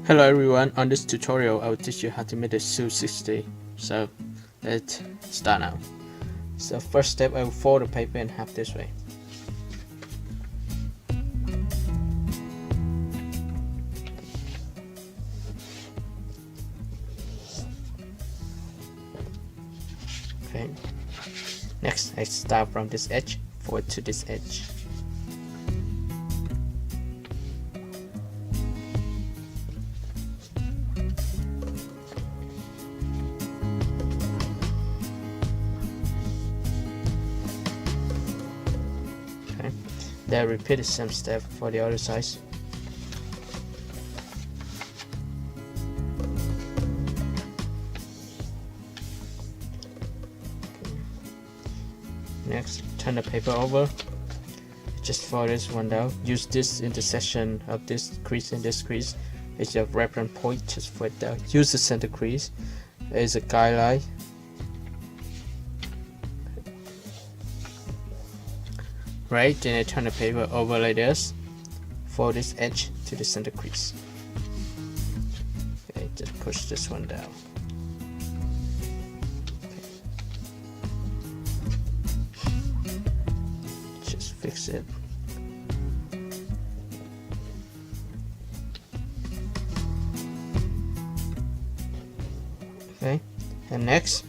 Hello everyone, on this tutorial I will teach you how to make a Sukhoi 60. So let's start now. So first step, I will fold the paper in half this way. Okay. Next, I start from this edge forward to this edge. Then repeat the same step for the other side. Next, turn the paper over. Just fold this one down. Use this intersection of this crease and this crease as your reference point. Just fold it down. Use the center crease as a guideline. Right, then I turn the paper over like this, fold this edge to the center crease. Okay, just push this one down. Okay. Just fix it. Okay, and next,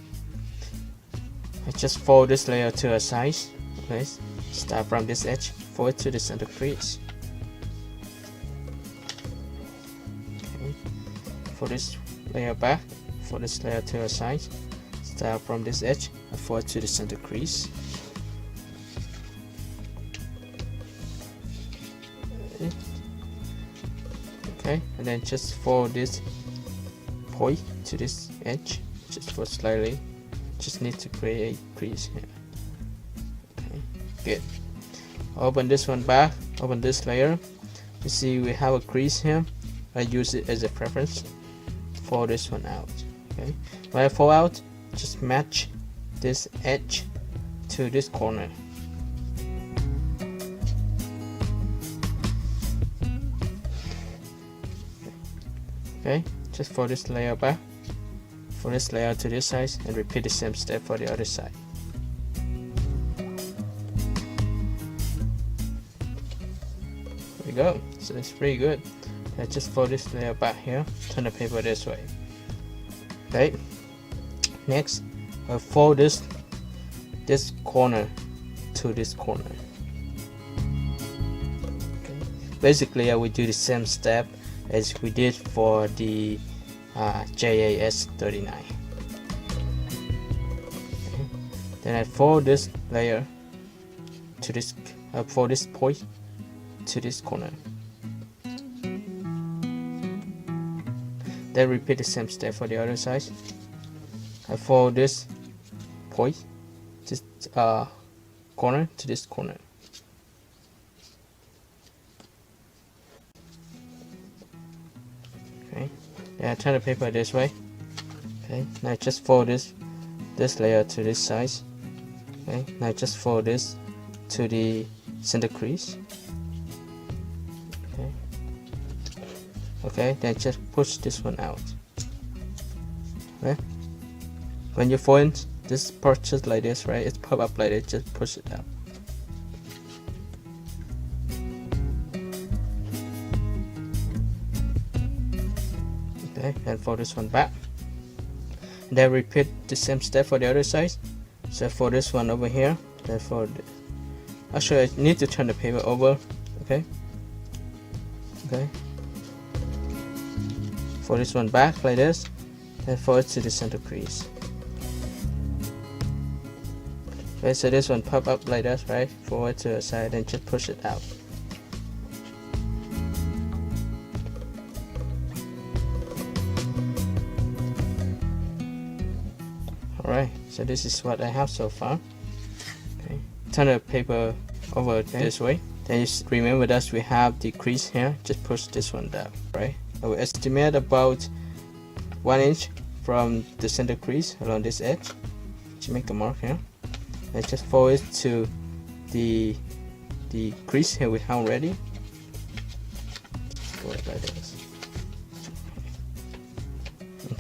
I just fold this layer to a side. Okay. Start from this edge forward to the center crease. Okay. For this layer back, for this layer to the side, start from this edge and forward to the center crease. Okay, and then just fold this point to this edge, just for slightly. Just need to create a crease here. Good. Open this one back, open this layer. You see we have a crease here. I use it as a preference. Fold this one out. Okay. When I fold out, just match this edge to this corner. Okay, just fold this layer back, fold this layer to this side, and repeat the same step for the other side. Go. So it's pretty good. I just fold this layer back here, turn the paper this way. Okay. Next, I fold this corner to this corner. Okay. Basically, I will do the same step as we did for the JAS 39. Okay. Then I fold this layer to this. I fold this point to this corner. Then repeat the same step for the other side. I fold this point, this corner to this corner. Okay. Then I turn the paper this way. Okay. Now I just fold this layer to this side. Okay. Now I just fold this to the center crease. Okay, then just push this one out. Okay, when you fold this part just like this, right? It's pop up like this. Just push it out. Okay, and fold this one back. And then repeat the same step for the other side. So for this one over here, then for actually I need to turn the paper over. Okay. Okay. For this one back like this, and forward to the center crease. Okay, so this one pop up like this, right? Forward to the side and just push it out. Alright, so this is what I have so far. Okay, turn the paper over this way. Then you remember that we have the crease here. Just push this one down, right? I will estimate about 1 inch from the center crease along this edge. Just make a mark here. And just fold it to the crease here we have already. Go like this.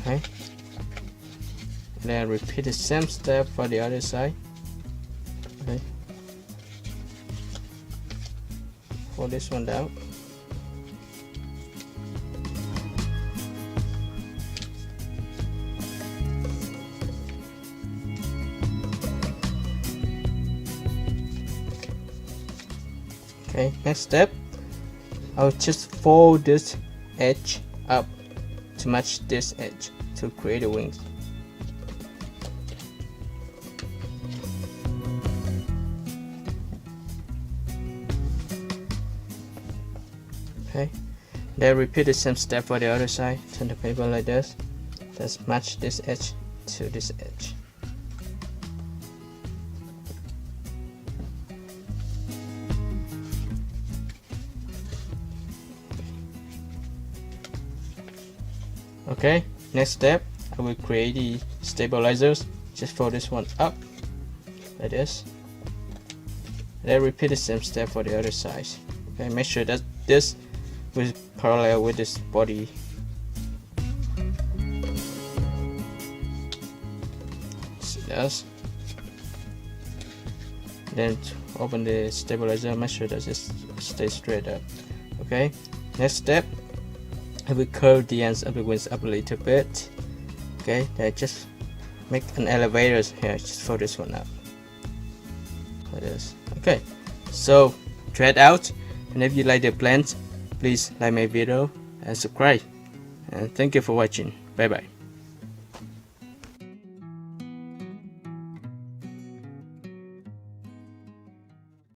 Okay, and then repeat the same step for the other side. Okay, fold this one down. Okay, next step, I'll just fold this edge up to match this edge to create the wings. Okay, then repeat the same step for the other side. Turn the paper like this. Just match this edge to this edge. Okay, next step, I will create the stabilizers. Just fold this one up like this. Then repeat the same step for the other side. Okay, make sure that this is parallel with this body. See this. Then open the stabilizer. Make sure that this stays straight up. Okay, next step, I will curve the ends of the wings up a little bit. Okay, then just make an elevator here. Just fold this one up like this. Okay, so try it out, and if you like the plans, please like my video and subscribe. And thank you for watching. Bye bye.